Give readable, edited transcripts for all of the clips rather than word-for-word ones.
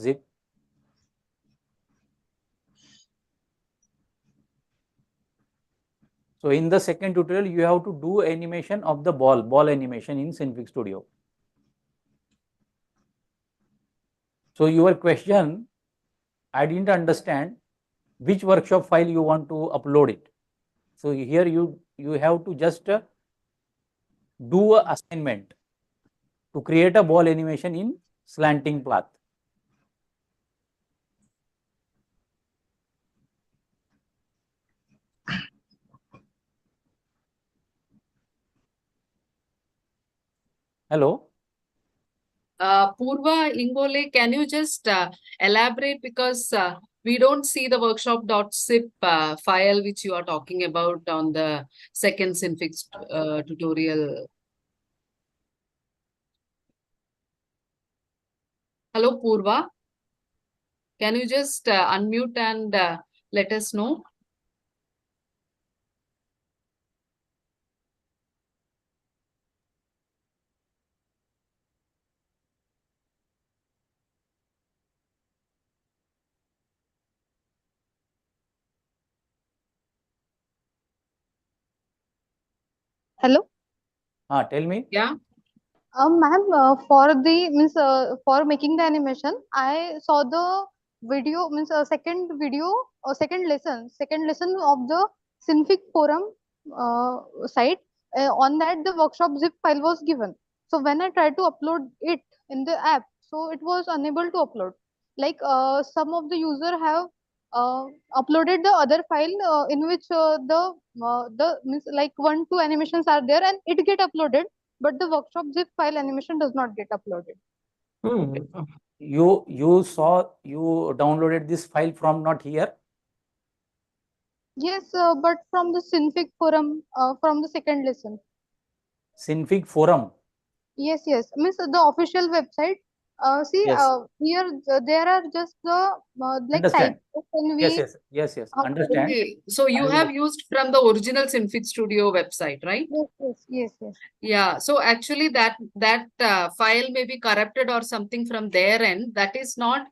zip. So in the second tutorial, you have to do animation of the ball animation in Synfig Studio. So your question, I didn't understand which workshop file you want to upload it. So here you have to just do a assignment to create a ball animation in slanting path. Hello. Purva Ingole, can you just elaborate, because we don't see the workshop.zip file which you are talking about on the second Synfig tutorial. Hello, Purva. Can you just unmute and let us know? Hello. Tell me. Yeah. Ma'am, for making the animation, I saw the video second lesson of the Synfig forum site. On that, the workshop zip file was given. So when I tried to upload it in the app, so it was unable to upload. Like some of the user have uploaded the other file in which the means like 1-2 animations are there and it get uploaded, but the workshop zip file animation does not get uploaded. You downloaded this file from not here? Yes, but from the Synfig forum, from the second lesson. Synfig forum. Yes, means the official website. See, Yes. here there are just the like Understand. types when Yes, we. understand. Okay. So you have used from the original Synfig Studio website, right? Yes. Yeah. So actually that file may be corrupted or something from their end. That is not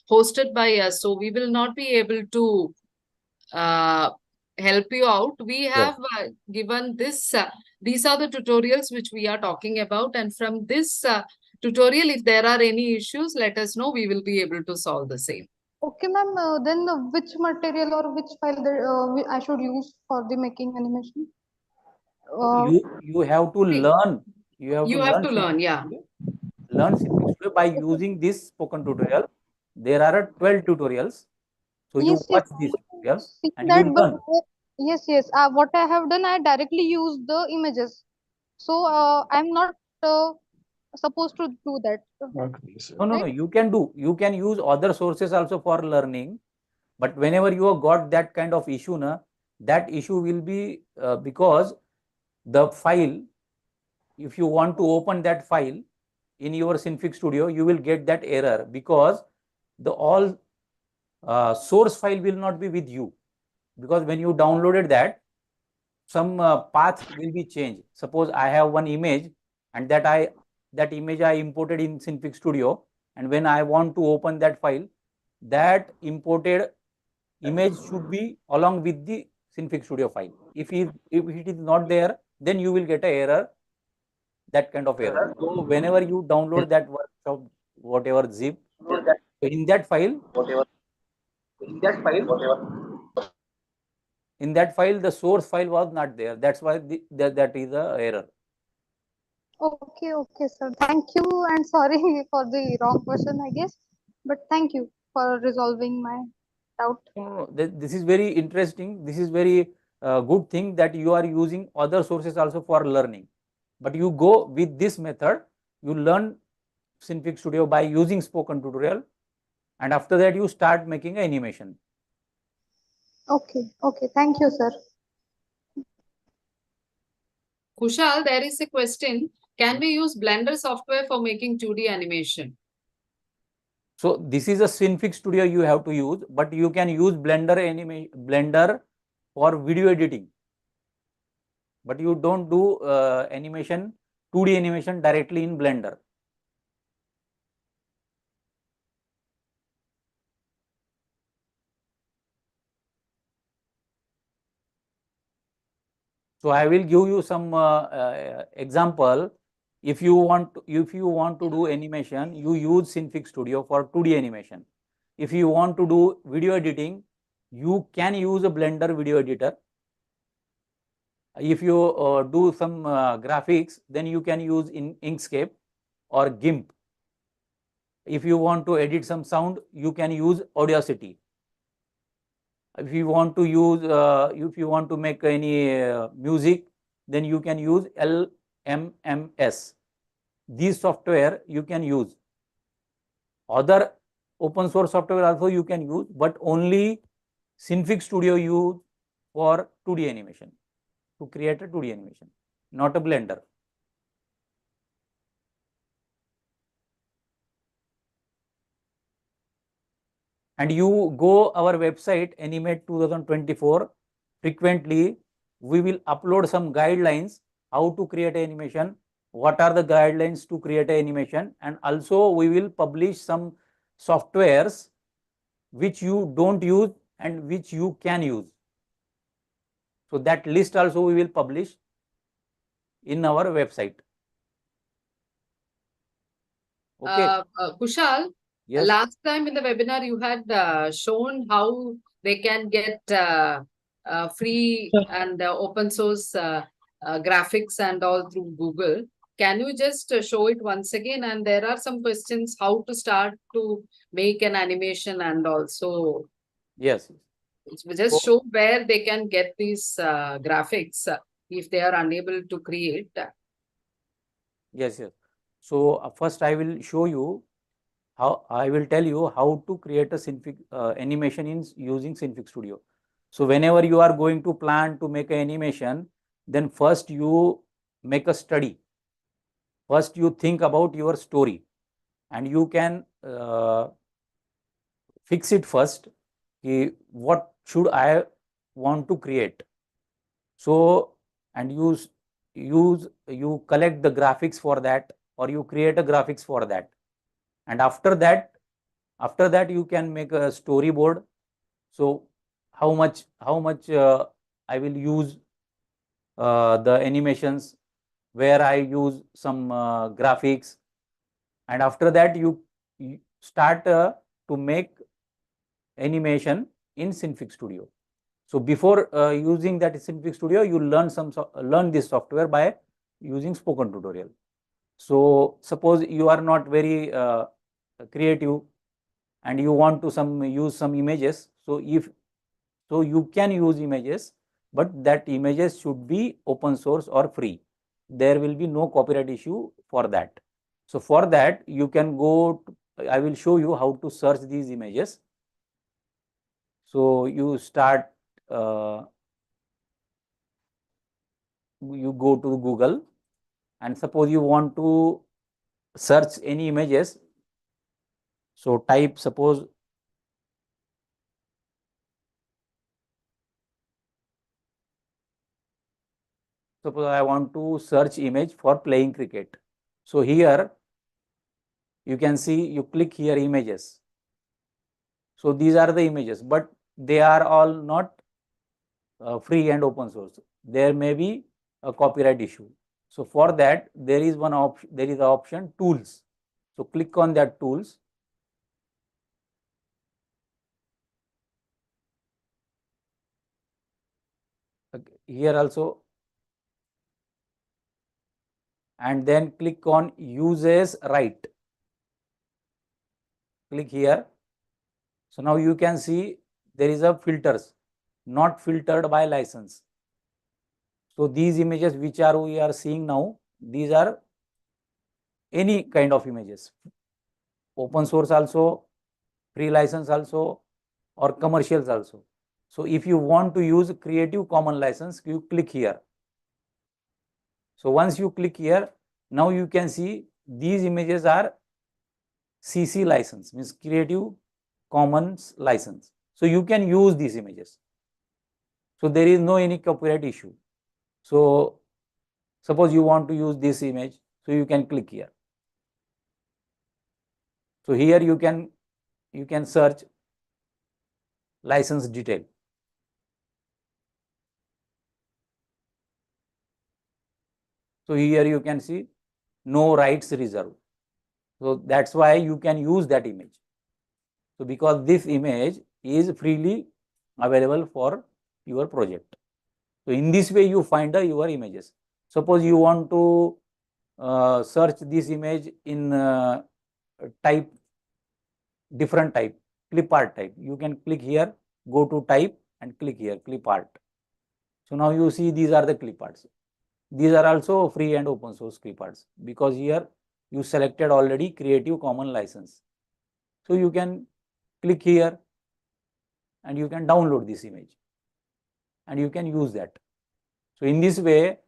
hosted by us. So we will not be able to help you out. We have given this. These are the tutorials which we are talking about. And from this tutorial, if there are any issues, let us know. We will be able to solve the same. Okay, ma'am. Then which material or which file I should use for the making animation? You have to learn. You have to learn. Yeah. Learn Synfig Studio by using this spoken tutorial. There are 12 tutorials. So you watch these tutorials and you learn. Yes. What I have done, I directly use the images. So I'm not supposed to do that. No. You can do. You can use other sources also for learning. But whenever you have got that kind of issue, that issue will be because the file, if you want to open that file in your Synfig Studio, you will get that error because the all source file will not be with you, because when you downloaded that, some path will be changed. Suppose I have one image and that image I imported in Synfig Studio, and when I want to open that file, that imported image should be along with the Synfig Studio file. If it is not there, then you will get an error, that kind of error. So whenever you download that workshop, whatever zip, in that file, the source file was not there. That's why that is the error. Okay, sir. Thank you, and sorry for the wrong question, I guess. But thank you for resolving my doubt. No, this is very interesting. This is very good thing that you are using other sources also for learning. But you go with this method, you learn Synfig Studio by using spoken tutorial, and after that you start making animation. Okay. Thank you, sir. Kushal, there is a question. Can we use Blender software for making 2D animation? So this is a Synfig Studio you have to use, but you can use Blender for video editing. But you don't do animation, 2D animation directly in Blender. So I will give you some example. If you want to do animation, you use Synfig Studio for 2D animation. If you want to do video editing, you can use a Blender video editor. If you do some graphics, then you can use Inkscape or GIMP. If you want to edit some sound, you can use Audacity. If you want to use, if you want to make any music, then you can use LMMS. These software you can use. Other open source software also you can use, but only Synfig Studio use for 2D animation, to create a 2D animation, not a Blender. And you go our website Animate 2024, frequently we will upload some guidelines how to create animation, what are the guidelines to create animation, and also we will publish some softwares which you don't use and which you can use. So that list also we will publish in our website. Okay. Kushal, Yes. last time in the webinar you had shown how they can get free and open source graphics and all through Google. Can you just show it once again? And there are some questions how to start to make an animation, and also Yes. just show where they can get these graphics if they are unable to create. Yes, yes. So first I will show you how, I will tell you how to create a Synfig animation in using Synfig Studio. So whenever you are going to plan to make an animation, then first you make a study. First you think about your story, and you can fix it first. What should I want to create? So, and you collect the graphics for that, or you create a graphics for that, and after that you can make a storyboard. So how much I will use the animations, where I use some graphics, and after that you start to make animation in Synfig Studio. So before using that Synfig Studio, you learn this software by using spoken tutorial. So suppose you are not very creative and you want to use some images. So you can use images, but that images should be open source or free. There will be no copyright issue for that. So for that you can go to, I will show you how to search these images. So you start you go to Google, and suppose you want to search any images. So type, suppose I want to search image for playing cricket. So here you can see, you click here images. So these are the images, but they are all not free and open source. There may be a copyright issue. So for that there is one option, there is the option tools. So click on that tools. Here also, and then click on uses right. Click here. So now you can see there is a filters, not filtered by license. So these images which we are seeing now, these are any kind of images, open source also, free license also, or commercials also. So if you want to use Creative Commons license, you click here. So once you click here, now you can see these images are CC license, means Creative Commons license. So you can use these images. So there is no any copyright issue. So suppose you want to use this image, so you can click here. So here you can search license detail. So here you can see no rights reserved. So that's why you can use that image. So because this image is freely available for your project. So in this way you find your images. Suppose you want to search this image in type, different type, clip art type. You can click here, go to type and click here, clip art. So now you see these are the clip arts. These are also free and open source clip arts, because here you selected already Creative Commons license. So you can click here and you can download this image and you can use that. So in this way,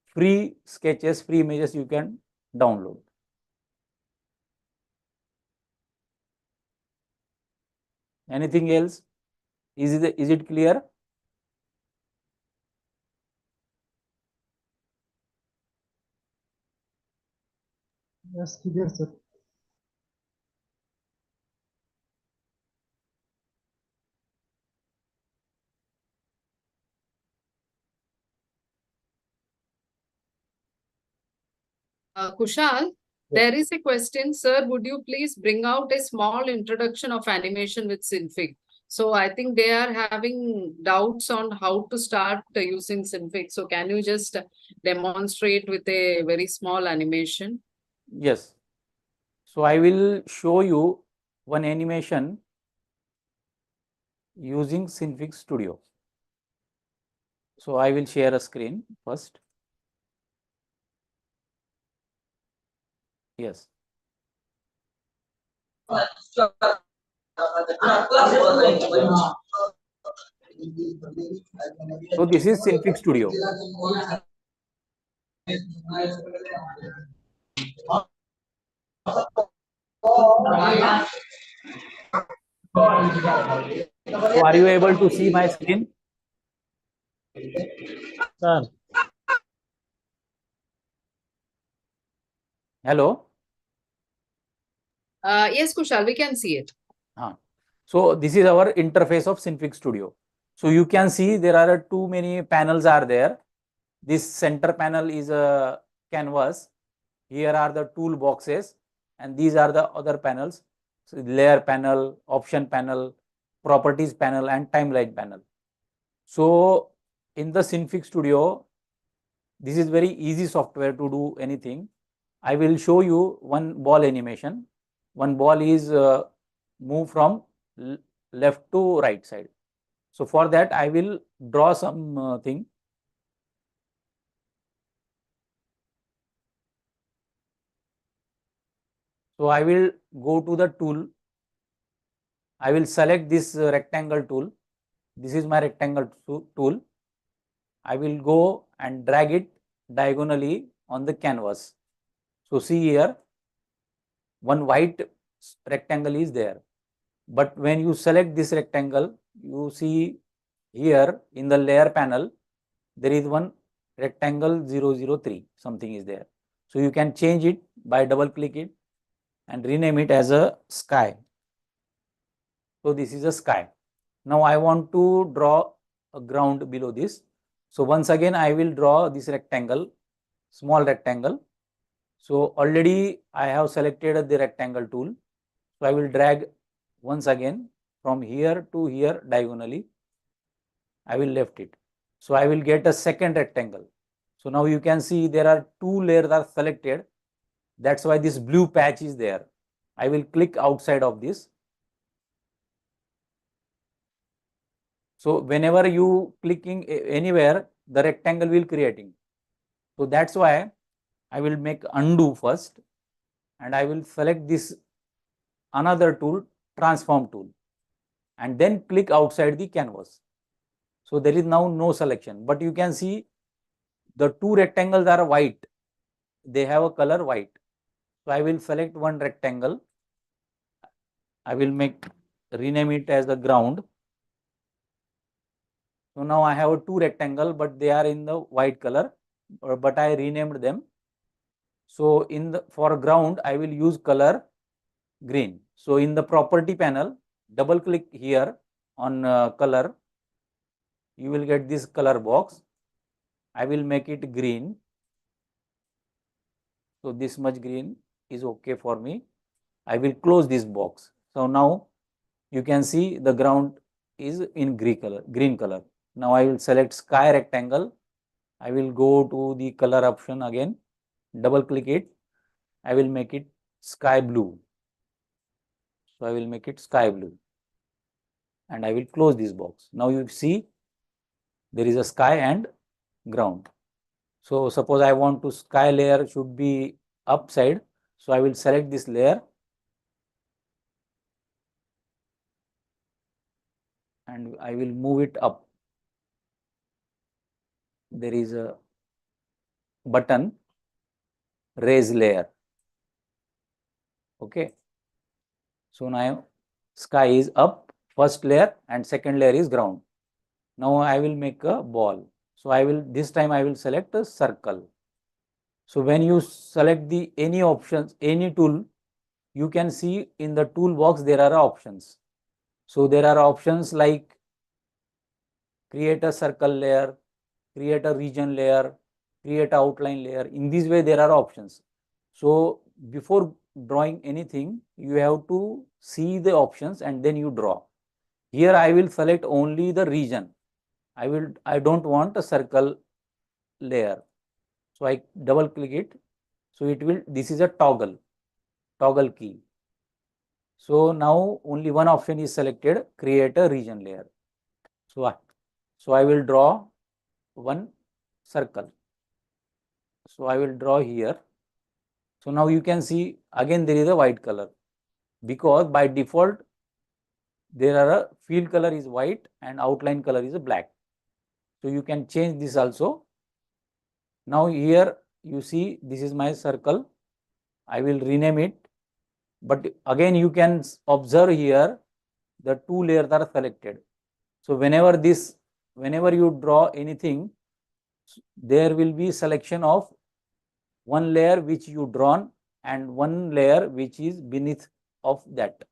free sketches, free images you can download. Anything else? Is it clear? Yes, clear, sir. Kushal, there is a question, sir. Would you please bring out a small introduction of animation with Synfig? So I think they are having doubts on how to start using Synfig. So can you just demonstrate with a very small animation? Yes. So I will show you one animation using Synfig Studio. So I will share a screen first. Yes. So this is Synfig Studio. So are you able to see my screen? Sir, Hello. Yes, Kushal, we can see it. So this is our interface of Synfig Studio. So you can see there are too many panels are there. This center panel is a canvas. Here are the tool boxes and these are the other panels. So layer panel, option panel, properties panel and timeline panel. So in the Synfig Studio, this is very easy software to do anything. I will show you one ball animation. One ball is move from left to right side. So for that I will draw some thing. So I will go to the tool. I will select this rectangle tool. This is my rectangle tool. I will go and drag it diagonally on the canvas. So see here, one white rectangle is there. But when you select this rectangle, you see here in the layer panel, there is one rectangle 003, something is there. So you can change it by double click it and rename it as a sky. So this is a sky. Now I want to draw a ground below this. So once again, I will draw this rectangle, small rectangle. So already I have selected the rectangle tool. So I will drag once again from here to here diagonally. I will left it. So I will get a second rectangle. So now you can see there are two layers are selected. That's why this blue patch is there. I will click outside of this. So whenever you clicking anywhere, the rectangle will creating. So that's why I will make undo first and I will select this another tool, transform tool, and then click outside the canvas. So there is now no selection, but you can see the two rectangles are white. They have a color white. So I will select one rectangle. I will rename it as the ground. So now I have two rectangle, but they are in the white color, but I renamed them. So in the for ground, I will use color green. So in the property panel, double click here on color. You will get this color box. I will make it green. So this much green is okay for me. I will close this box. So now you can see the ground is in green color. Now I will select sky rectangle. I will go to the color option again, double click it. I will make it sky blue. So I will make it sky blue and I will close this box. Now you see there is a sky and ground. So suppose I want to sky layer should be upside. So I will select this layer and I will move it up. There is a button raise layer. Okay. So now sky is up, first layer and second layer is ground. Now I will make a ball. So this time I will select a circle. So when you select the any options, any tool, you can see in the toolbox there are options. So there are options like create a circle layer, create a region layer, create a outline layer. In this way there are options. So before drawing anything, you have to see the options and then you draw. Here I will select only the region. I don't want a circle layer. So I double click it. So this is a toggle key. So now only one option is selected, create a region layer. So I will draw one circle. So I will draw here. So now you can see again there is a white color because by default there are a field color is white and outline color is black. So you can change this also. Now here you see this is my circle. I will rename it. But again you can observe here the two layers are selected. So whenever you draw anything, there will be selection of one layer which you drawn and one layer which is beneath of that.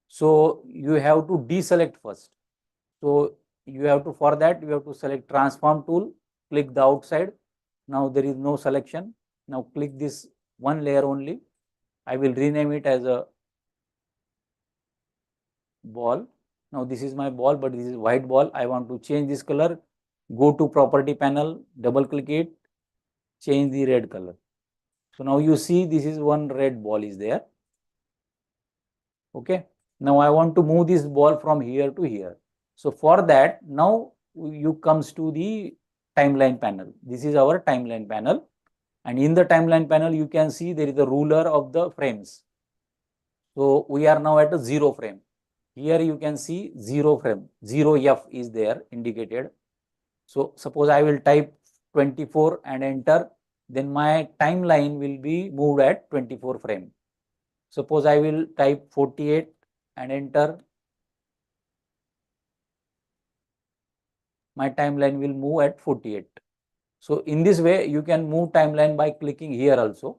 So you have to deselect first. So for that you have to select transform tool, click the outside. Now there is no selection. Now click this one layer only. I will rename it as a ball. Now this is my ball, but this is white ball. I want to change this color. Go to property panel, double click it, change the red color. So now you see this is one red ball is there. Okay. Now I want to move this ball from here to here. So for that, now you comes to the timeline panel. This is our timeline panel. And in the timeline panel, you can see there is a ruler of the frames. So we are now at a 0 frame. Here you can see 0 frame, 0F is there indicated. So suppose I will type 24 and enter, then my timeline will be moved at 24 frame. Suppose I will type 48 and enter, my timeline will move at 48. So in this way, you can move timeline by clicking here also,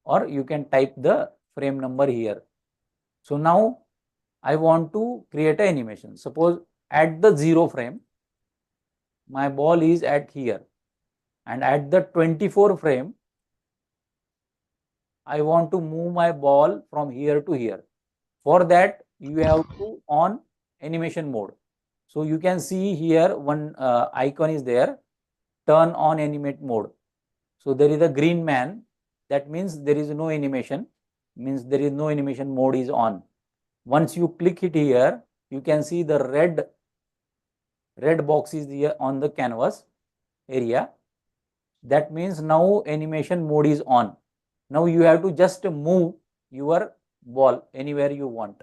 or you can type the frame number here. So now I want to create an animation. Suppose at the 0 frame, my ball is at here, and at the 24 frame, I want to move my ball from here to here. For that, you have to on animation mode. So you can see here one icon is there, turn on animate mode. So there is a green man, that means there is no animation, means there is no animation mode is on. Once you click it here, you can see the red box is here on the canvas area. That means now animation mode is on. Now you have to just move your ball anywhere you want.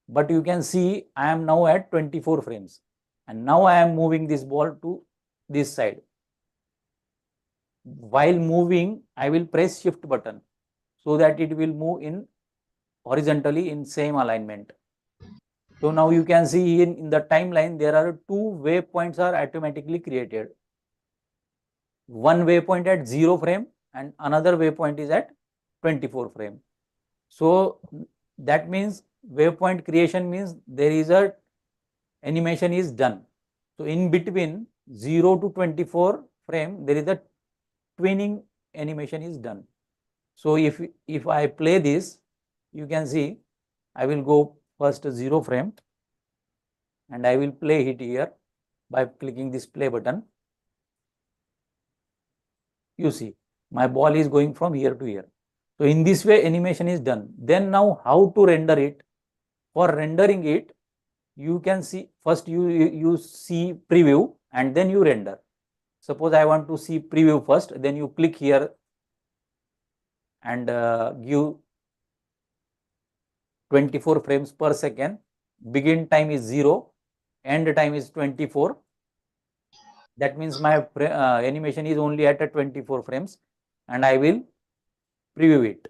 But you can see I am now at 24 frames and now I am moving this ball to this side. While moving, I will press shift button so that it will move in horizontally in same alignment. So now you can see in the timeline there are two waypoints are automatically created. One waypoint at 0 frame and another waypoint is at 24 frame. So that means waypoint creation means there is a animation is done. So in between 0 to 24 frame there is a twinning animation is done. So if I play this, you can see I will go first 0 frame and I will play it here by clicking this play button. You see my ball is going from here to here. So in this way animation is done. Then now how to render it? For rendering it, you can see first you see preview and then you render. Suppose I want to see preview first, then you click here and give 24 frames per second. Begin time is 0, end time is 24. That means my animation is only at a 24 frames, and I will preview it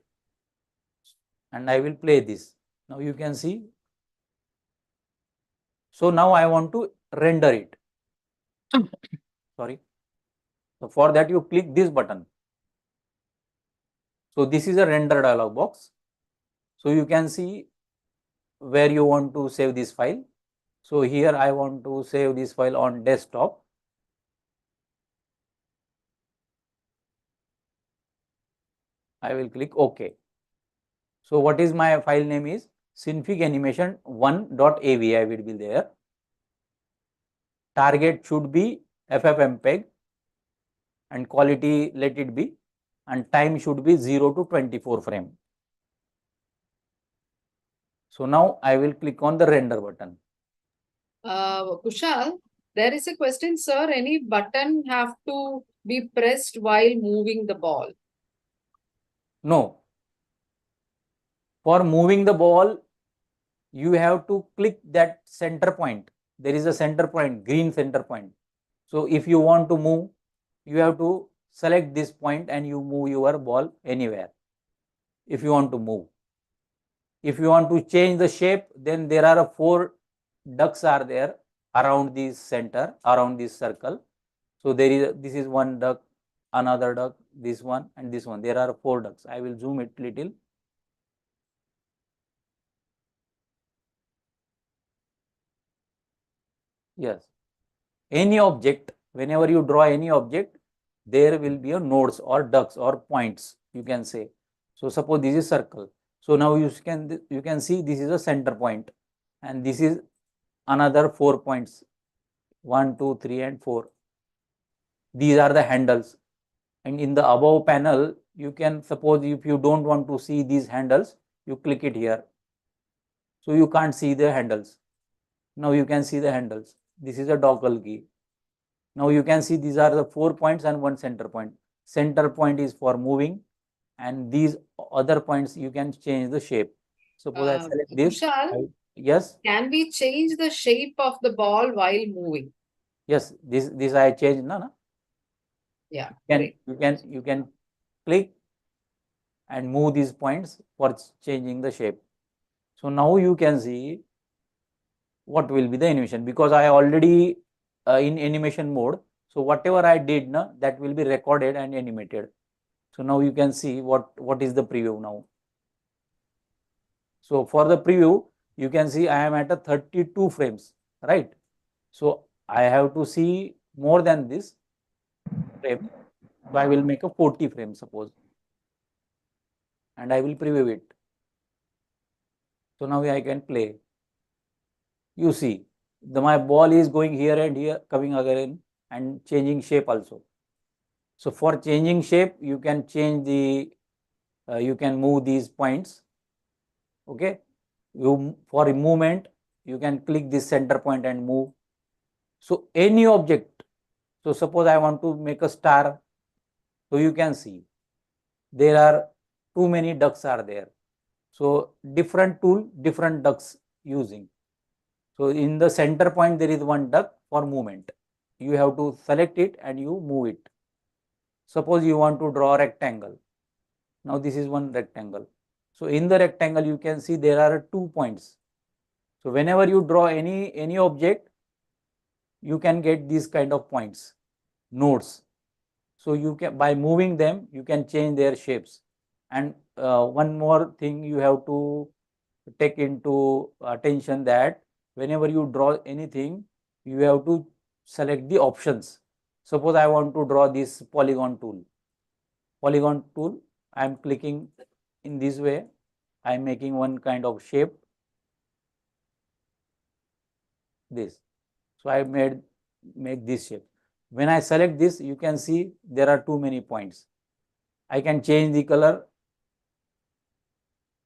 and I will play this. Now you can see. So now I want to render it. Sorry. So for that you click this button. So this is a render dialog box. So you can see where you want to save this file. So here I want to save this file on desktop. I will click OK. So what is my file name is Synfig animation 1.avi will be there. Target should be FFmpeg and quality let it be, and time should be 0 to 24 frame. So now I will click on the render button. Kushal, there is a question, sir. Any button have to be pressed while moving the ball? No. For moving the ball, you have to click that center point. There is a center point, green center point. So if you want to move, you have to select this point and you move your ball anywhere if you want to move. If you want to change the shape, then there are 4 ducks are there around this center, around this circle. So this is one duck, another duck, this one and this one. There are 4 ducks. I will zoom it little. Yes. Any object, whenever you draw any object, there will be a nodes or ducks or points, you can say. So suppose this is circle. So now you can see this is a center point and this is another 4 points, 1, 2, 3 and 4. These are the handles, and in the above panel you can, suppose if you don't want to see these handles, you click it here. So you can't see the handles. Now you can see the handles. This is a toggle key. Now you can see these are the 4 points and one center point. Center point is for moving, and these other points you can change the shape. Suppose I select this. Kushal, Yes. can we change the shape of the ball while moving? Yes. This I changed. No. Yeah. You can click and move these points for changing the shape. So now you can see what will be the animation, because I already in animation mode. So whatever I did, that will be recorded and animated. So now you can see what is the preview now. So for the preview, you can see I am at a 32 frames, right? So I have to see more than this frame. So I will make a 40 frames, suppose, and I will preview it. So now I can play. You see, my ball is going here and here, coming again and changing shape also. So for changing shape, you can change the, you can move these points. Okay. For movement, you can click this center point and move. So any object. So suppose I want to make a star. So you can see there are too many ducks are there. So different tool, different ducks using. So in the center point, there is one duck for movement. You have to select it and you move it. Suppose you want to draw a rectangle. Now this is one rectangle. So in the rectangle, you can see there are 2 points. So whenever you draw any object, you can get these kind of points, nodes. So you can, by moving them, you can change their shapes. And one more thing you have to take into attention, that whenever you draw anything, you have to select the options. Suppose I want to draw this polygon tool. polygon tool. I am clicking in this way. I am making one kind of shape. This. So I make this shape. When I select this, you can see there are too many points. I can change the color.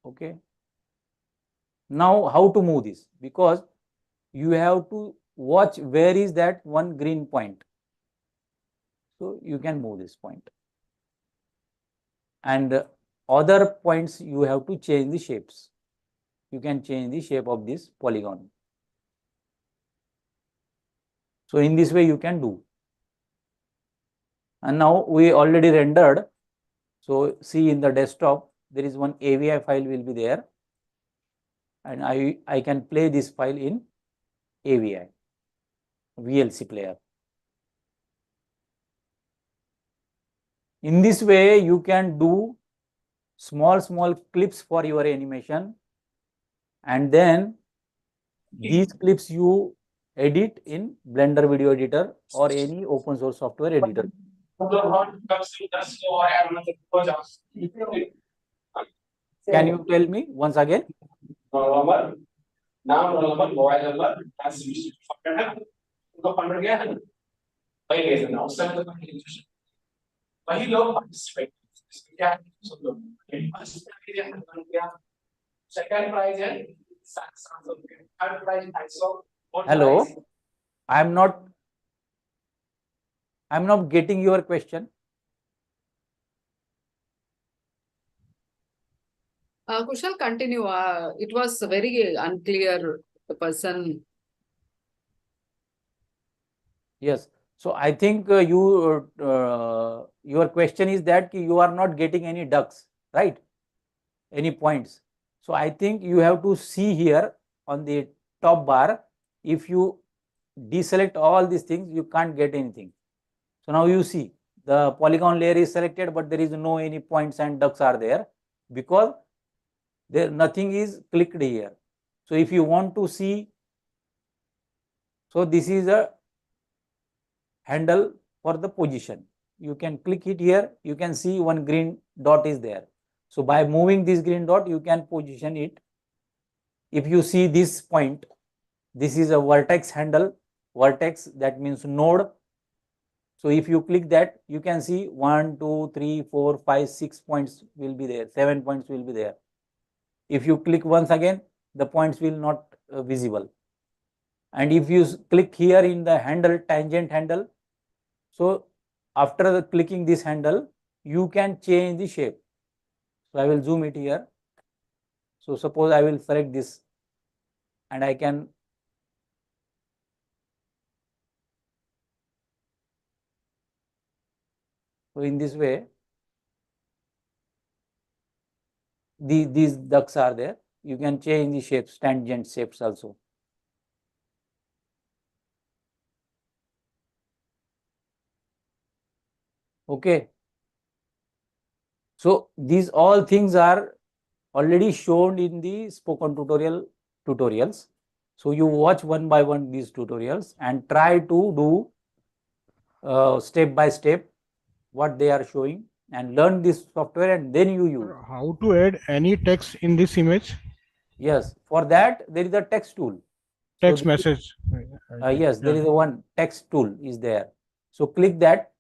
Okay. Now how to move this? Because you have to watch where is that one green point. So you can move this point. And other points you have to change the shapes. You can change the shape of this polygon. So in this way you can do. And now we already rendered. So see in the desktop, there is one AVI file will be there. And I can play this file in AVI, VLC player. In this way, you can do small clips for your animation. And then these clips you edit in Blender Video Editor or any open source software editor. Can you tell me once again? Hello, I'm not getting your question. Kushal, continue. It was very unclear. The person. Yes. So I think your question is that you are not getting any ducks, right? Any points. So I think you have to see here on the top bar. If you deselect all these things, you can't get anything. So now you see the polygon layer is selected, but there is no any points and ducks are there because there nothing is clicked here. So if you want to see, so this is a handle for the position. You can click it here. You can see one green dot is there. So by moving this green dot, you can position it. If you see this point, this is a vertex handle. Vertex, that means node. So if you click that, you can see 1, 2, 3, 4, 5, 6 points will be there. 7 points will be there. If you click once again, the points will not visible. And if you click here in the handle, tangent handle, so after the clicking this handle, you can change the shape. So I will zoom it here. So suppose I will select this and I can so in this way these ducks are there. You can change the shapes, tangent shapes also. Okay. So these all things are already shown in the spoken tutorials. So you watch one by one these tutorials and try to do step by step what they are showing and learn this software and then you use. How to add any text in this image? Yes, for that there is a text tool. Text So message. yes, there is a one text tool is there. So click that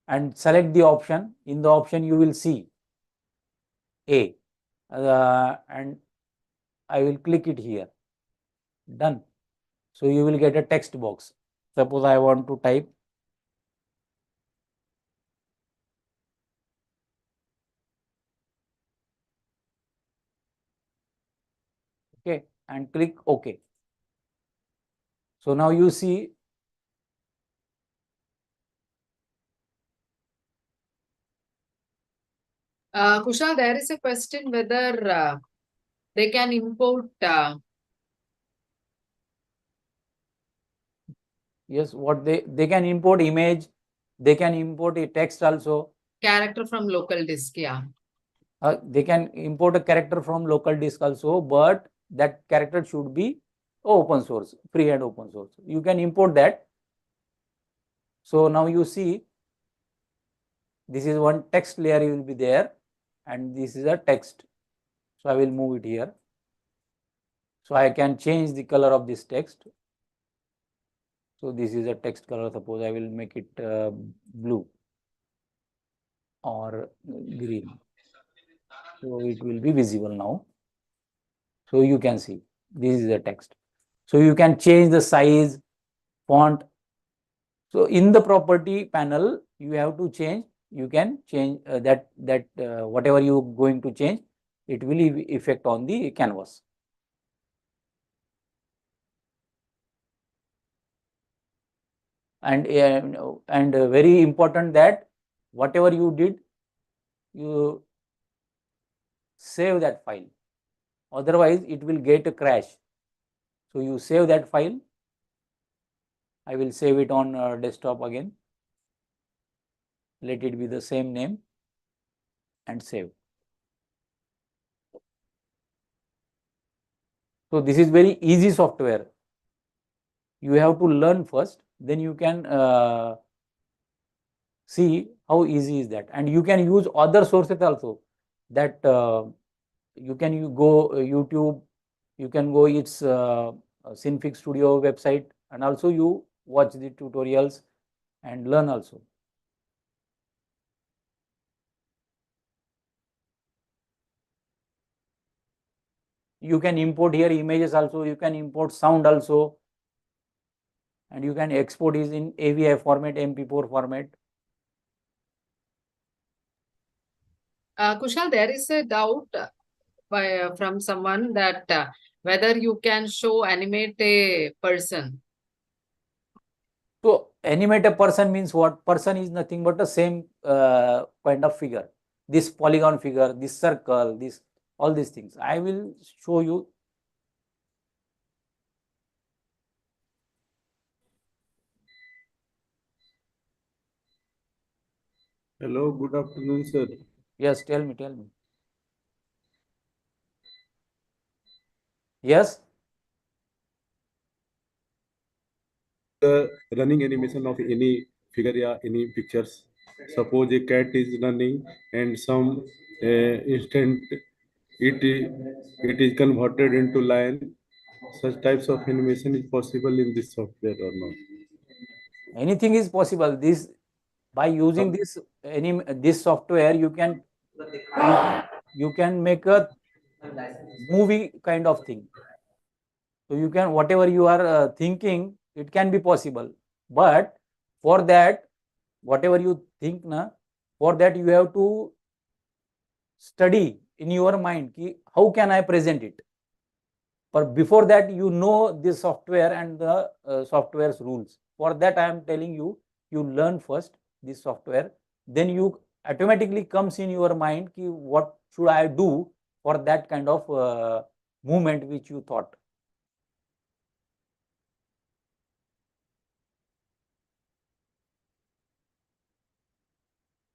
and select the option. In the option you will see A and I will click it here. Done. So you will get a text box. Suppose I want to type okay and click OK. So now you see Kushal, there is a question whether they can import yes, what they can import image, they can import a text also. character from local disk. Yeah. They can import a character from local disk also, but that character should be open source, free and open source. You can import that. So now you see this is one text layer will be there, and this is a text. So I will move it here. So I can change the color of this text. So this is a text color. Suppose I will make it blue or green. So it will be visible now. So you can see this is the text. So you can change the size, font. So in the property panel, you have to change. You can change that whatever you going to change, it will effect on the canvas. And very important that whatever you did, you save that file. Otherwise, it will get a crash. So you save that file. I will save it on desktop again. Let it be the same name and save. So this is very easy software. You have to learn first, then you can see how easy is that. And you can use other sources also. That you can go YouTube, you can go its Synfig Studio website, and also you watch the tutorials and learn also. You can import here images also, you can import sound also, and you can export it in AVI format, MP4 format. Kushal, there is a doubt from someone that whether you can animate a person. So animate a person means what? Person is nothing but the same kind of figure. This polygon figure, this circle, this all these things. I will show you. Hello, good afternoon, sir. Yes, tell me. Yes. The running animation of any figure or any pictures. Suppose a cat is running and some instant it is converted into lion. Such types of animation is possible in this software or not? Anything is possible. This by using this software, you can make a movie kind of thing. So you can whatever you are thinking, it can be possible. But for that, whatever you think, for that you have to study in your mind how can I present it. But before that, you know this software and the software's rules. For that, I am telling you, you learn first this software, then you automatically comes in your mind what should I do for that kind of movement which you thought.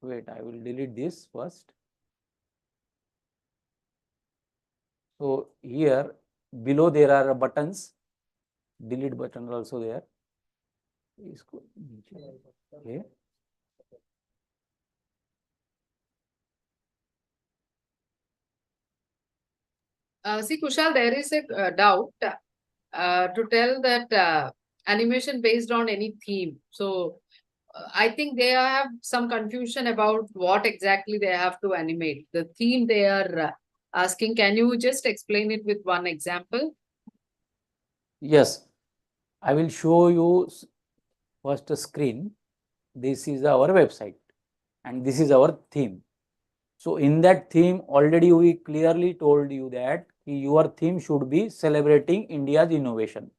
Wait, I will delete this first. So here below there are buttons, delete button also there. Okay. See, Kushal, there is a doubt to tell that animation based on any theme. So I think they have some confusion about what exactly they have to animate. The theme they are asking, can you just explain it with one example? Yes, I will show you first screen. This is our website and this is our theme. So in that theme, already we clearly told you that your theme should be celebrating India's innovation.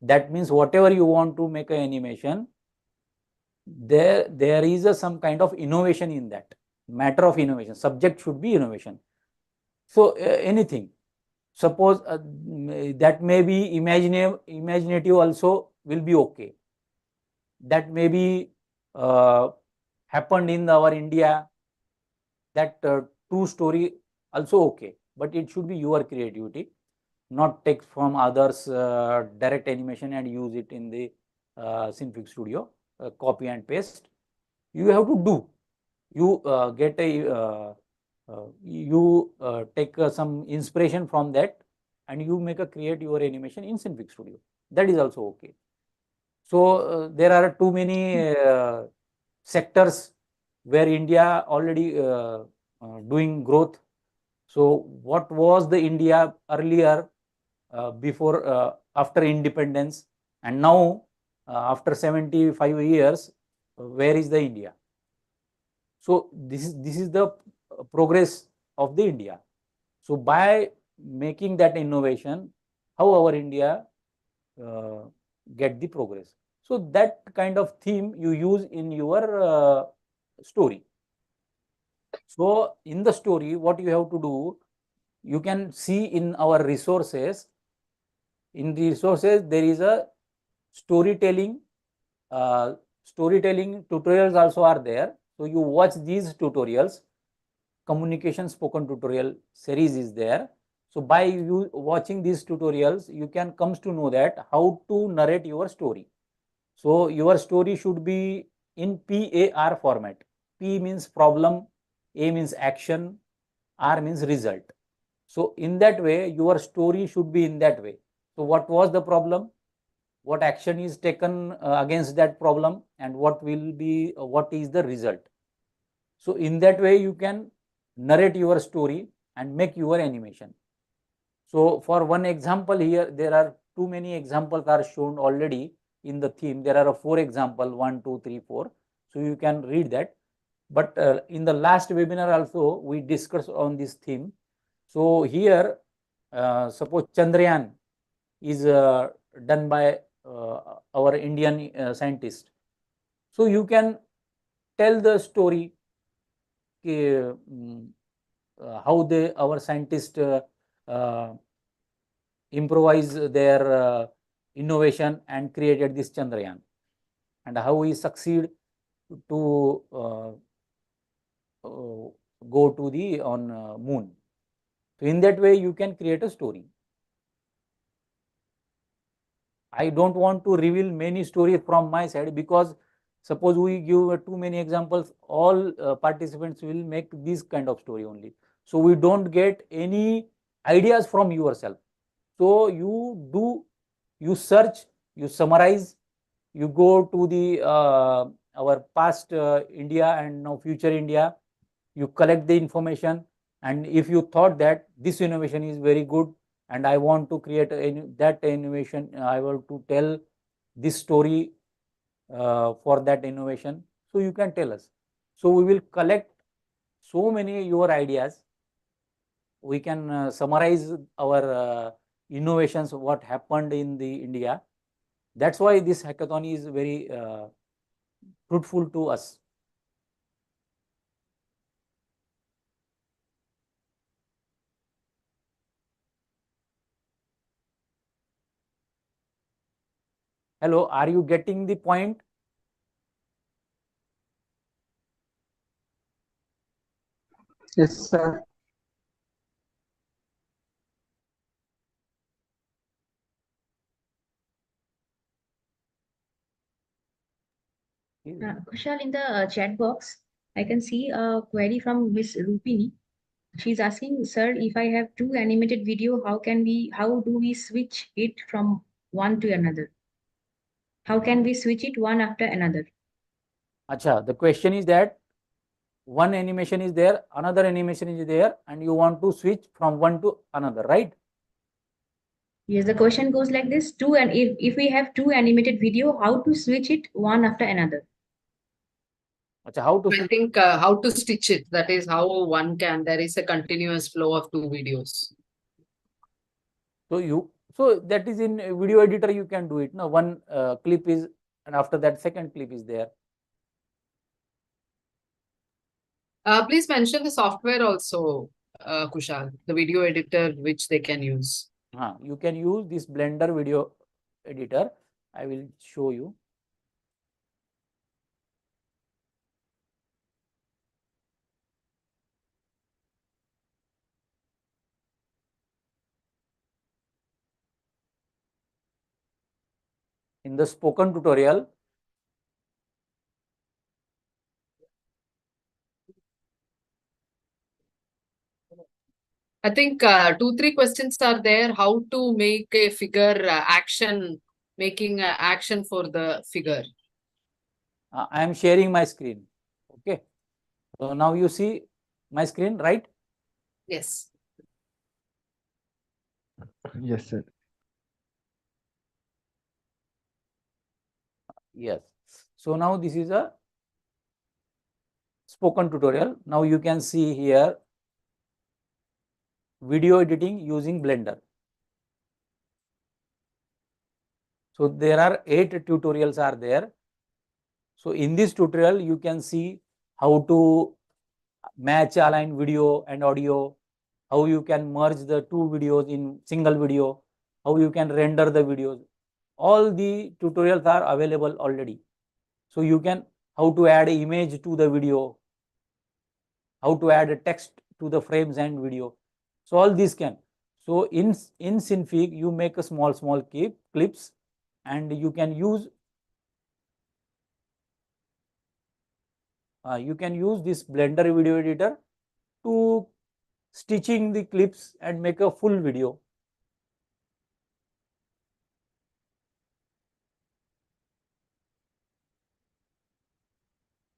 That means whatever you want to make an animation, there is some kind of innovation in that. Matter of innovation. Subject should be innovation. So anything. Suppose that may be imaginative also will be okay. That may be happened in our India. That true story also okay, but it should be your creativity, not take from others direct animation and use it in the Synfig Studio, copy and paste. You have to do. you get a take some inspiration from that, and you create your animation in Synfig Studio. That is also okay. So there are too many sectors where India already doing growth. So what was the India earlier, before after independence, and now after 75 years, where is the India? So this is the progress of the India. So by making that innovation, how our India uh, get the progress. So that kind of theme you use in your story. So in the story, what you have to do, you can see in our resources. In the resources, there is a storytelling. Storytelling tutorials also are there. So you watch these tutorials. Communication spoken tutorial series is there. So by you watching these tutorials, you can comes to know that how to narrate your story. So your story should be in PAR format. P means problem, A means action, R means result. So in that way, your story should be in that way. So what was the problem? What action is taken against that problem, and what will be what is the result? So in that way, you can narrate your story and make your animation. So for one example here, there are too many examples are shown already in the theme. There are 4 examples, 1, 2, 3, 4. So you can read that. But in the last webinar also, we discussed on this theme. So here, suppose Chandrayaan is done by our Indian scientist. So you can tell the story, how our scientists uh, improvise their innovation and created this Chandrayaan, and how he succeed to go to the on moon. So in that way, you can create a story. I don't want to reveal many stories from my side, because suppose we give too many examples, all participants will make this kind of story only. So we don't get any ideas from yourself. So you search, you summarize, you go to the our past India and now future India, you collect the information, and if you thought that this innovation is very good and I want to create that innovation, I want to tell this story for that innovation, so you can tell us. So we will collect so many your ideas. We can summarize our innovations, what happened in the India. That's why this hackathon is very fruitful to us. Hello, are you getting the point? Yes, sir. Kushal, in the chat box, I can see a query from Miss Rupini. She's asking, sir, if I have two animated video, how do we switch it from one to another? How can we switch it one after another? Acha, the question is that one animation is there, another animation is there, and you want to switch from one to another, right? Yes, the question goes like this: and if we have two animated video, how to switch it one after another? Acha, how to I switch? think how to stitch it. That is how one can. There is a continuous flow of two videos. So that is in video editor, you can do it. No, one clip is, and after that second clip is there. Please mention the software also, Kushal, the video editor which they can use. You can use this Blender video editor. I will show you. In the spoken tutorial, I think 2-3 questions are there. How to make a figure action, making action for the figure. I am sharing my screen. Okay. So now you see my screen, right? Yes. Yes, sir. Yes. So now this is a spoken tutorial. Now you can see here video editing using Blender. So there are 8 tutorials are there. So in this tutorial, you can see how to match align video and audio, how you can merge the two videos in single video, how you can render the videos. All the tutorials are available already. So you can how to add image to the video, how to add a text to the frames and video. So all these can. So in Synfig, you make a small clips, and you can use this Blender video editor to stitching the clips and make a full video.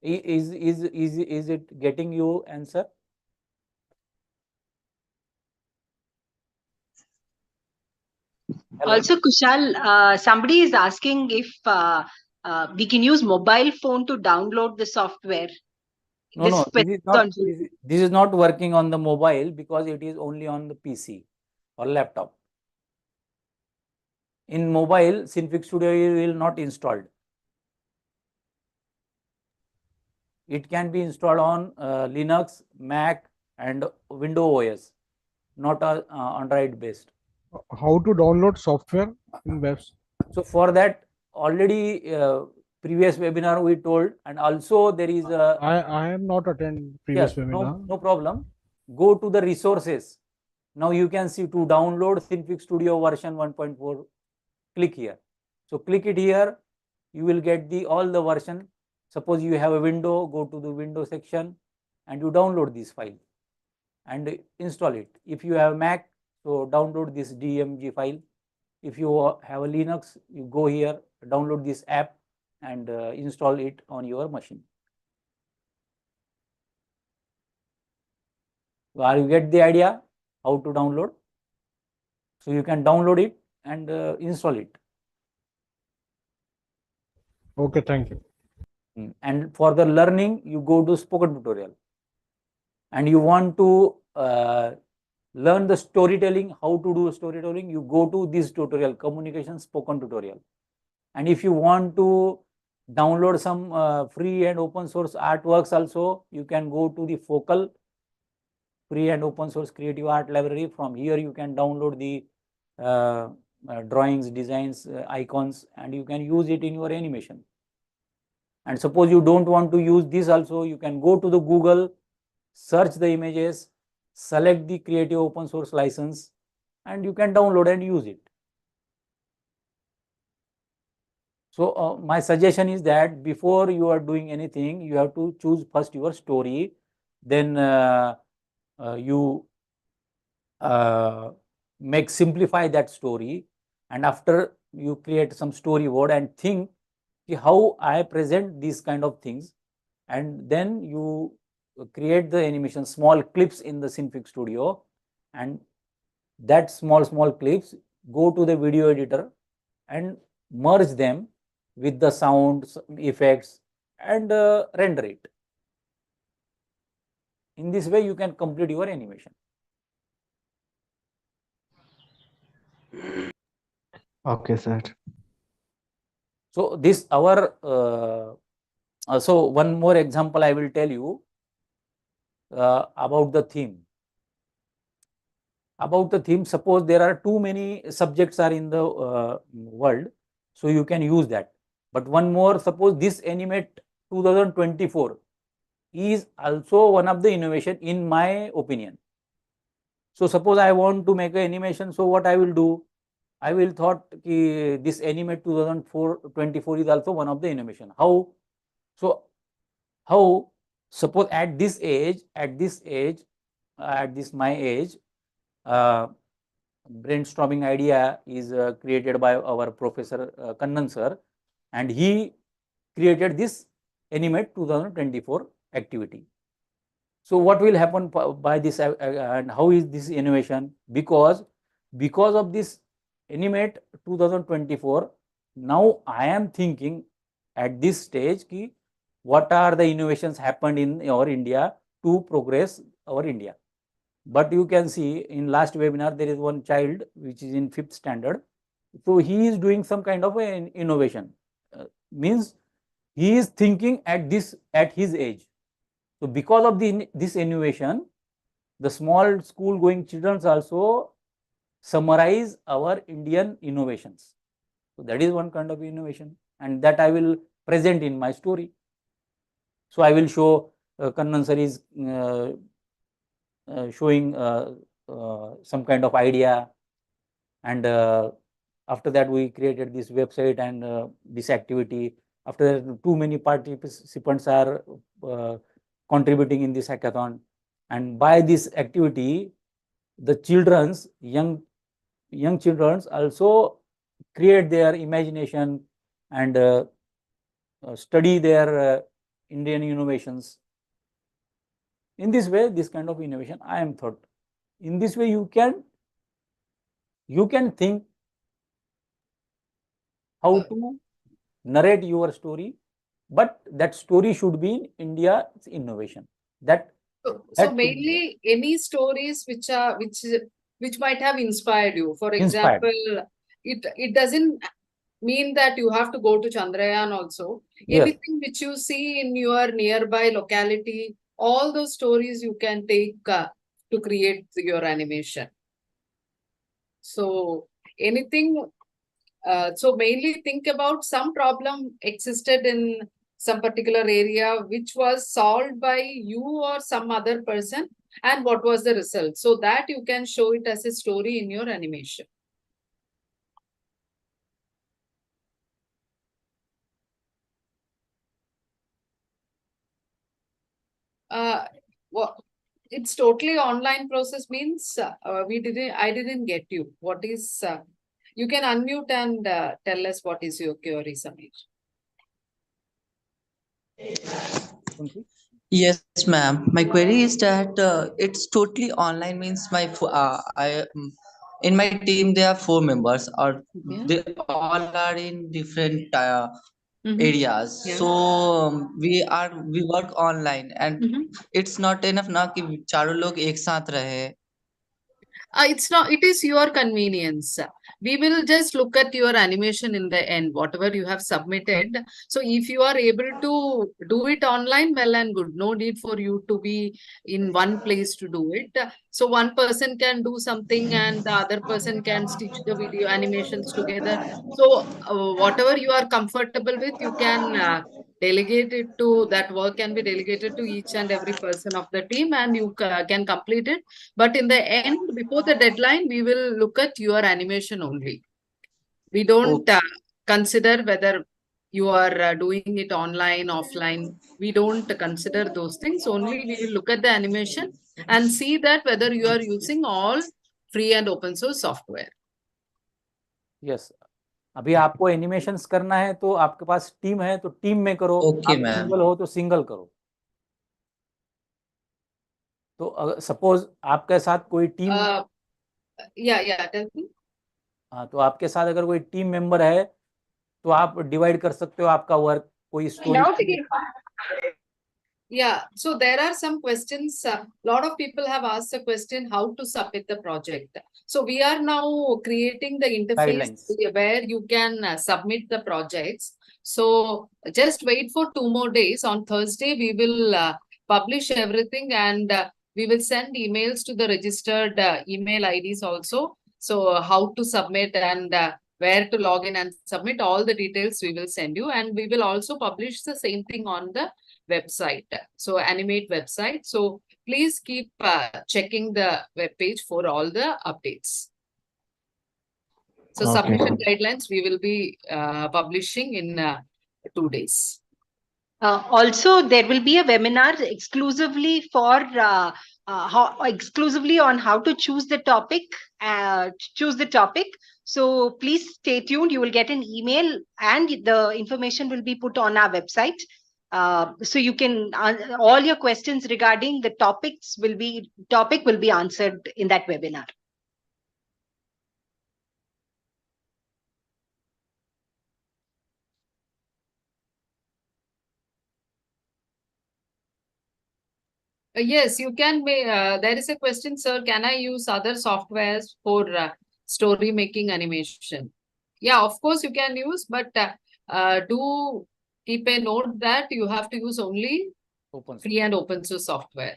Is it getting you answer? Hello? Also, Kushal, somebody is asking if we can use mobile phone to download the software. No, This this is not working on the mobile because it is only on the PC or laptop. In mobile, Synfig Studio will not installed. It can be installed on Linux, Mac, and Windows OS, not Android based. How to download software in webs? So for that, already previous webinar we told, and also there is a. I am not attend previous webinar. No problem. Go to the resources. Now you can see to download Synfig Studio version 1.4. Click here. So click it here. You will get all the version. Suppose you have a window, go to the window section and you download this file and install it. If you have Mac, so download this DMG file. If you have a Linux, you go here, download this app and install it on your machine. So are you get the idea how to download? So you can download it and install it. Okay, thank you. And for the learning, you go to spoken tutorial and you want to learn the storytelling, how to do storytelling, you go to this tutorial, communication spoken tutorial. And if you want to download some free and open source artworks also, you can go to the Focal free and open source creative art library. From here, you can download the drawings, designs, icons, and you can use it in your animation. And suppose you don't want to use this also, you can go to the Google, search the images, select the creative open source license, and you can download and use it. So my suggestion is that before you are doing anything, you have to choose first your story, then you simplify that story, and after you create some storyboard and think how I present these kind of things, and then you create the animation, small clips in the Synfig Studio, and that small clips go to the video editor and merge them with the sounds, effects, and render it. In this way, you can complete your animation. Okay, sir. So this our so one more example I will tell you about the theme. About the theme, suppose there are too many subjects are in the world, so you can use that. But one more, suppose this Animate 2024 is also one of the innovation in my opinion. So suppose I want to make an animation, so what I will do? I will thought this Animate 2024 is also one of the innovation. How? So how? Suppose at this my age, brainstorming idea is created by our Professor Kannan sir, and he created this Animate 2024 activity. So what will happen by this and how is this innovation? Because of this Animate 2024, now I am thinking at this stage ki what are the innovations happened in our India to progress our India. But you can see in last webinar there is one child which is in 5th standard. So he is doing some kind of an innovation. Means he is thinking at his age. So because of this innovation, the small school going children also summarize our Indian innovations. So that is one kind of innovation, and that I will present in my story. So I will show Kannan sir is showing some kind of idea, and after that we created this website and this activity. After that, too many participants are contributing in this hackathon, and by this activity the young children also create their imagination and study their Indian innovations. In this way, this kind of innovation I am thought. In this way you can think how to narrate your story, but that story should be in India's innovation. So mainly any stories which might have inspired you. For Inspired. example, it doesn't mean that you have to go to Chandrayaan also. Yes. Anything which you see in your nearby locality, all those stories you can take to create your animation. So anything. So mainly think about some problem existed in some particular area which was solved by you or some other person, and what was the result, so that you can show it as a story in your animation. Well, it's totally online process means I didn't get you. What is you can unmute and tell us what is your query, Samir. Yes, ma'am. My query is that it's totally online means in my team there are 4 members, or they all are in different areas. Yeah. So we work online, and it's not enough ना कि चारों लोग एक साथ रहे. It's not, it is your convenience. We will just look at your animation in the end, whatever you have submitted. So if you are able to do it online, well and good. No need for you to be in one place to do it. So one person can do something and the other person can stitch the video animations together. So whatever you are comfortable with, you can delegate it to, that work can be delegated to each and every person of the team, and you can complete it. But in the end, before the deadline, we will look at your animation only. We don't consider whether you are doing it online, offline. We don't consider those things. Only we will look at the animation and see that whether you are using all free and open source software. Yes. अभी आपको animations करना है तो आपके पास team है तो team में करो. Okay, आप ma'am. सिंगल हो तो सिंगल करो. तो सपोज आपके साथ कोई टीम tell me. हाँ, तो आपके साथ अगर कोई टीम मेंबर है तो आप डिवाइड कर सकते हो आपका वर्क. कोई story Yeah, so there are some questions. A lot of people have asked the question how to submit the project. So we are now creating the interface Guidelines. where you can submit the projects. So just wait for 2 more days. On Thursday, we will publish everything, and we will send emails to the registered email IDs also. So how to submit and where to log in and submit, all the details we will send you, and we will also publish the same thing on the website. So Animate website. So please keep checking the web page for all the updates. So submission guidelines we will be publishing in 2 days. Also, there will be a webinar exclusively for how exclusively on how to choose the topic. So please stay tuned. You will get an email, and the information will be put on our website. So you can all your questions regarding the topic will be answered in that webinar. Yes, you can. There is a question, sir. Can I use other softwares for story making animation? Yeah, of course you can use, but do keep a note that you have to use only Open source. free and open source software.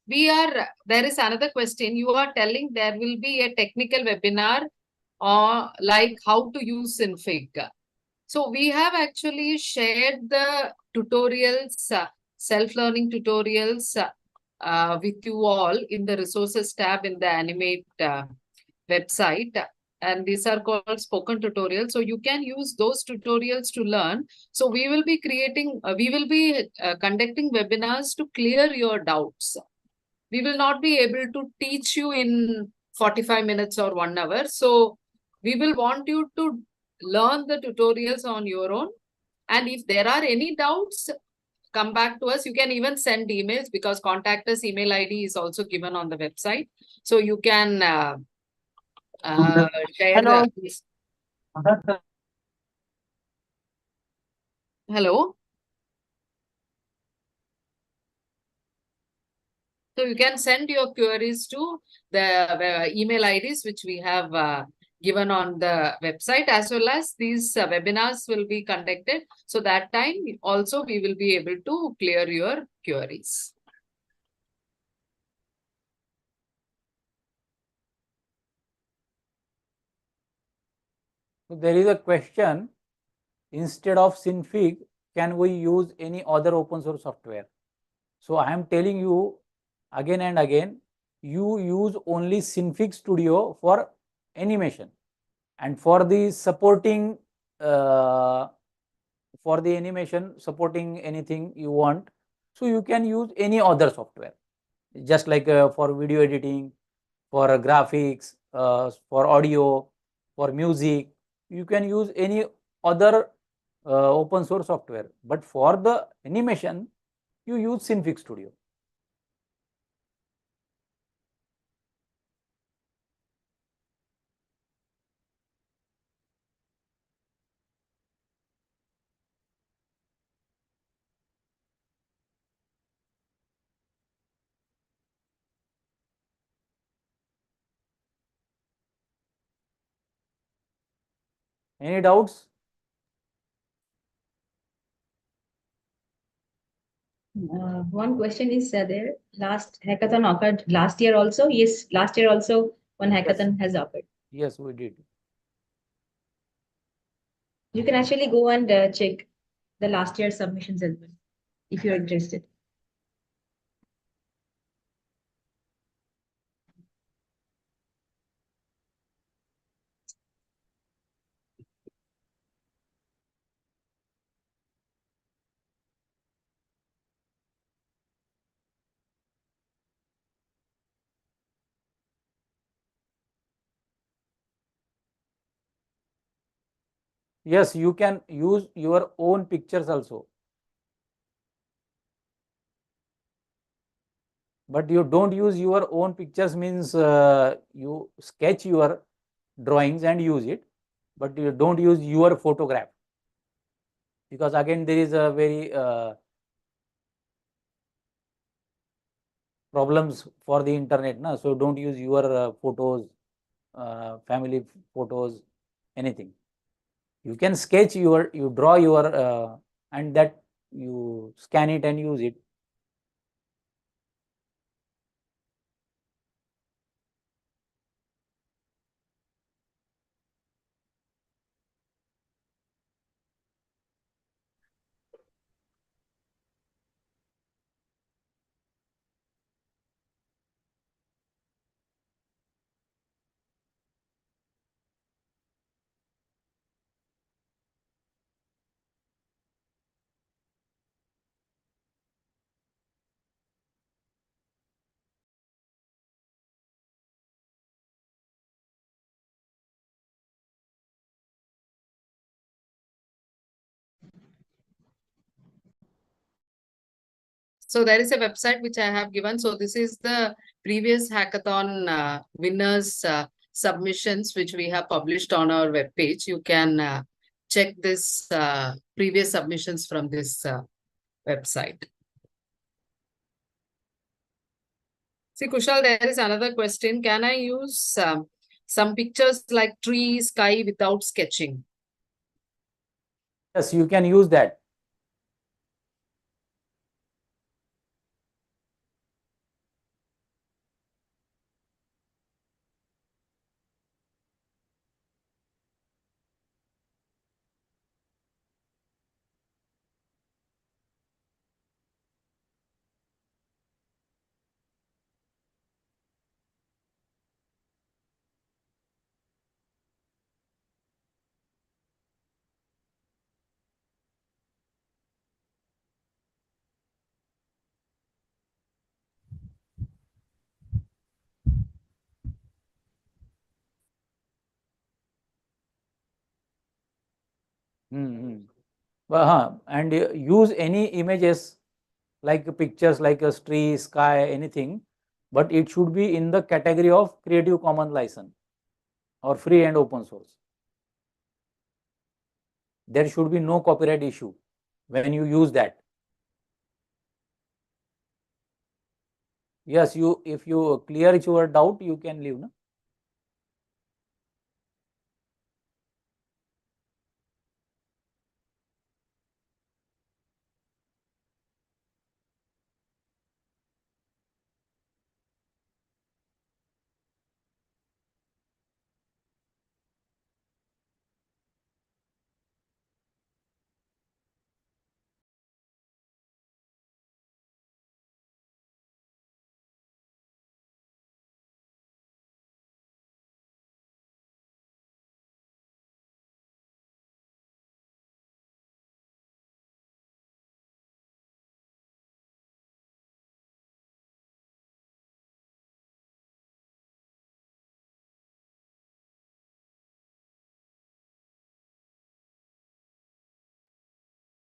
We are, there is another question. You are telling there will be a technical webinar or like how to use Synfig. So we have actually shared the tutorials, self-learning tutorials with you all in the resources tab in the Animate website. And these are called spoken tutorials. So you can use those tutorials to learn. So we will be conducting webinars to clear your doubts. We will not be able to teach you in 45 minutes or 1 hour. So we will want you to learn the tutorials on your own. And if there are any doubts, come back to us. You can even send emails because contact us email ID is also given on the website. So you can share. Hello. Hello. So you can send your queries to the email IDs which we have given on the website, as well as these webinars will be conducted. So that time also we will be able to clear your queries. So there is a question, instead of Synfig, can we use any other open source software? So I am telling you again and again, you use only Synfig Studio for animation, and for the supporting for the animation, supporting anything you want, so you can use any other software, just like for video editing, for graphics, for audio, for music, you can use any other open source software, but for the animation you use Synfig Studio. Any doubts? One question is there. Last hackathon occurred last year also. Yes, last year also one hackathon has occurred. Yes, we did. You can actually go and check the last year submissions as well, if you're interested. Yes, you can use your own pictures also, but you don't use your own pictures, means you sketch your drawings and use it, but you don't use your photograph, because again there is a very problems for the internet, na? So don't use your photos, family photos, anything. You can sketch your, you draw your and that you scan it and use it. So there is a website which I have given. So this is the previous hackathon winners submissions which we have published on our webpage. You can check this previous submissions from this website. See, Kushal, there is another question. Can I use some pictures like tree, sky without sketching? Yes, you can use that. And use any images like pictures like a tree, sky, anything, but it should be in the category of Creative Commons license or free and open source. There should be no copyright issue when you use that. Yes, if you clear your doubt, you can leave. No?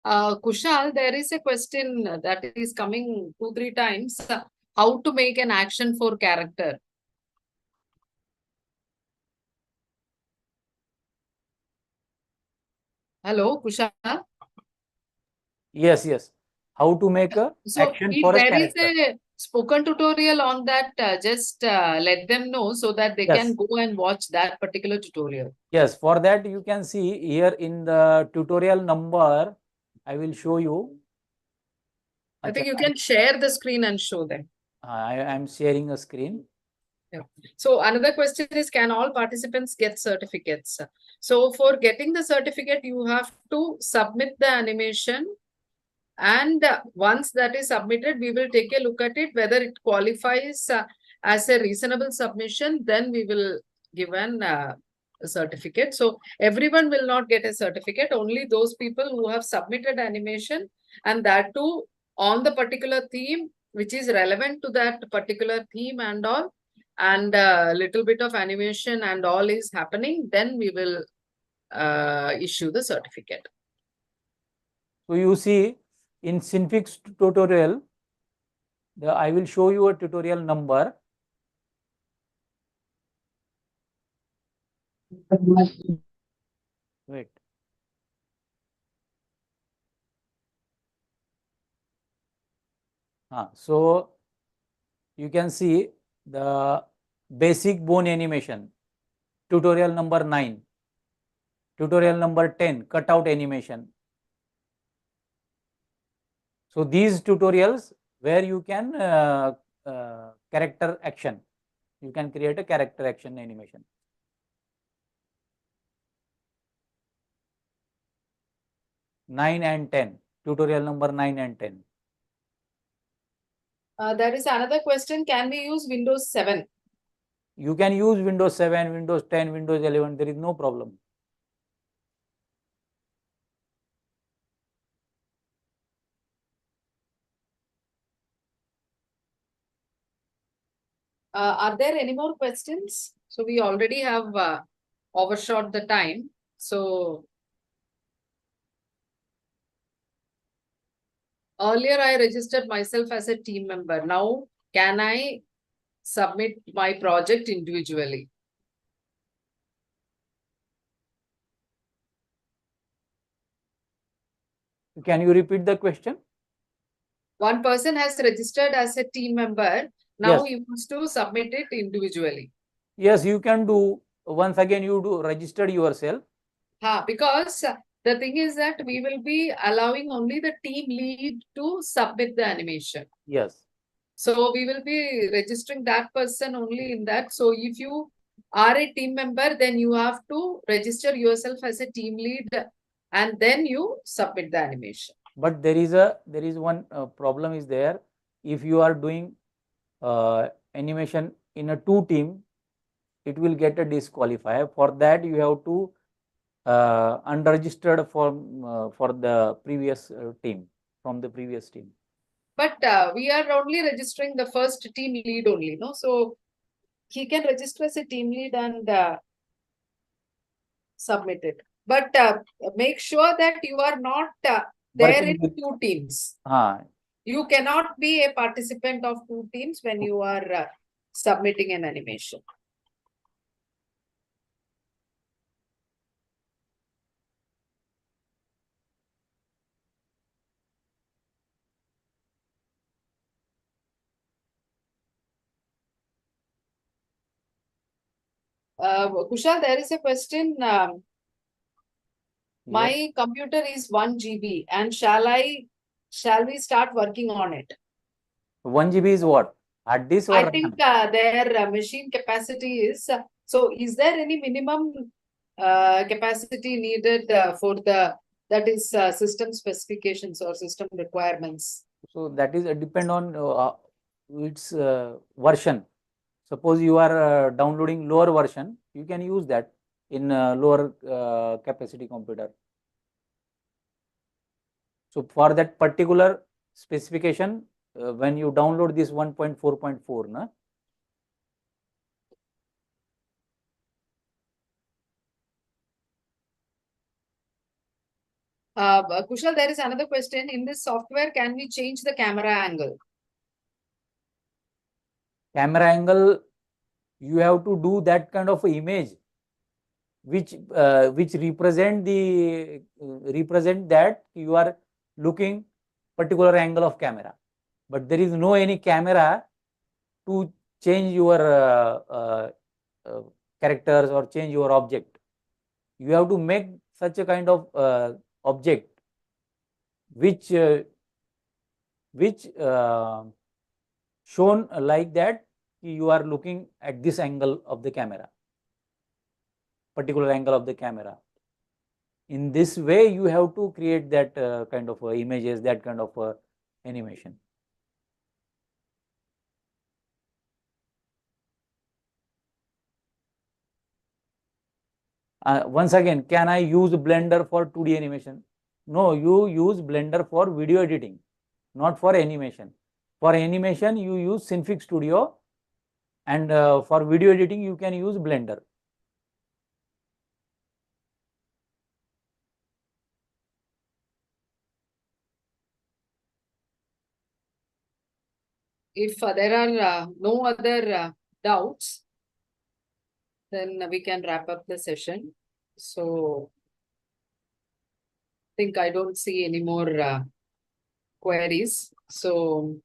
Kushal, there is a question that is coming 2-3 times. How to make an action for character? Hello, Kushal. Yes, yes. How to make a So action if for a there is character. a spoken tutorial on that, just let them know so that they Yes. can go and watch that particular tutorial. Yes, for that you can see here in the tutorial number, I will show you. I think you can share the screen and show them. I am sharing a screen. Yeah. So another question is, can all participants get certificates? So for getting the certificate, you have to submit the animation. And once that is submitted, we will take a look at it, whether it qualifies as a reasonable submission, then we will give a certificate. So everyone will not get a certificate, only those people who have submitted animation, and that too on the particular theme, which is relevant to that particular theme and all, and a little bit of animation and all is happening, then we will issue the certificate. So you see in Synfig tutorial, I will show you a tutorial number. Wait. So you can see the basic bone animation, tutorial number 9, tutorial number 10, cutout animation. So these tutorials where you can character action, you can create a character action animation. Nine and 10, tutorial number 9 and 10. There is another question. Can we use Windows 7? You can use Windows 7, Windows 10, Windows 11. There is no problem. Are there any more questions? So we already have overshot the time. So Earlier, I registered myself as a team member. Now, can I submit my project individually? Can you repeat the question? One person has registered as a team member. Now he wants to submit it individually. Yes, you can do. Once again, you do register yourself. Because the thing is that we will be allowing only the team lead to submit the animation. Yes. So we will be registering that person only in that. So if you are a team member, then you have to register yourself as a team lead and then you submit the animation. But there is one problem is there. If you are doing animation in a two team, it will get a disqualifier. For that, you have to unregistered for the previous team, from the previous team. But we are only registering the first team lead only, no? So he can register as a team lead and submit it. But make sure that you are not there in two teams. You cannot be a participant of two teams when you are submitting an animation. Kushal, there is a question. My computer is 1 GB and shall we start working on it? 1 GB is what? Hard disk or I think their machine capacity is, so is there any minimum capacity needed for that is system specifications or system requirements? So that is depend on its version. Suppose you are downloading lower version, you can use that in lower capacity computer. So for that particular specification, when you download this 1.4.4, na? Kushal, there is another question. In this software, can we change the camera angle? Camera angle, you have to do that kind of image which represent that you are looking particular angle of camera, but there is no any camera to change your characters or change your object. You have to make such a kind of object which shown like that you are looking at this angle of the camera, particular angle of the camera. In this way, you have to create that kind of images, that kind of animation. Once again, can I use Blender for 2D animation? No, you use Blender for video editing, not for animation. For animation, you use Synfig Studio, and for video editing, you can use Blender. If there are no other doubts, then we can wrap up the session. So I think I don't see any more queries. So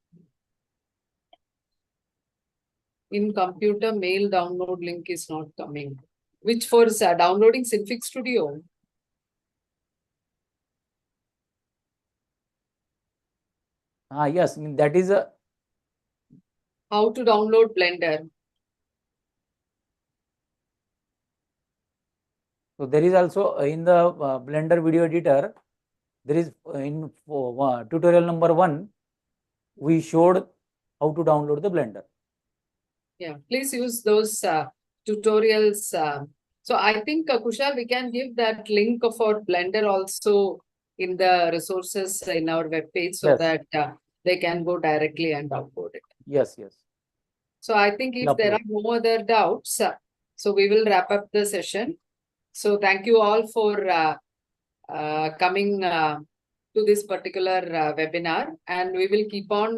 in computer, mail download link is not coming. Which for downloading Synfig Studio? Yes, I mean, that is a. How to download Blender? So there is also in the Blender video editor, there is in tutorial number 1, we showed how to download the Blender. Yeah, please use those tutorials. So I think Kushal, we can give that link for Blender also in the resources in our webpage so that they can go directly and download it. Yes, yes. So I think if there are no other doubts, so we will wrap up the session. So thank you all for coming to to this particular webinar, and we will keep on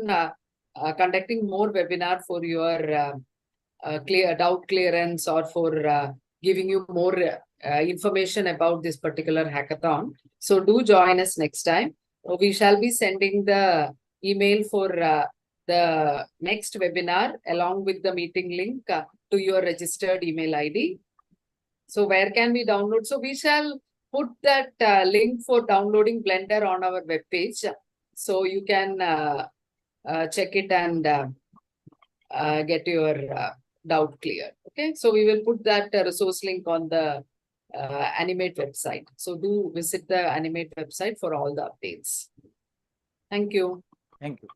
conducting more webinar for your clear doubt clearance or for giving you more information about this particular hackathon. So do join us next time. We shall be sending the email for the next webinar along with the meeting link to your registered email ID. So where can we download? So we shall put that link for downloading Blender on our webpage. So you can check it and get your doubt clear. Okay, so we will put that resource link on the Animate website. So do visit the Animate website for all the updates. Thank you. Thank you.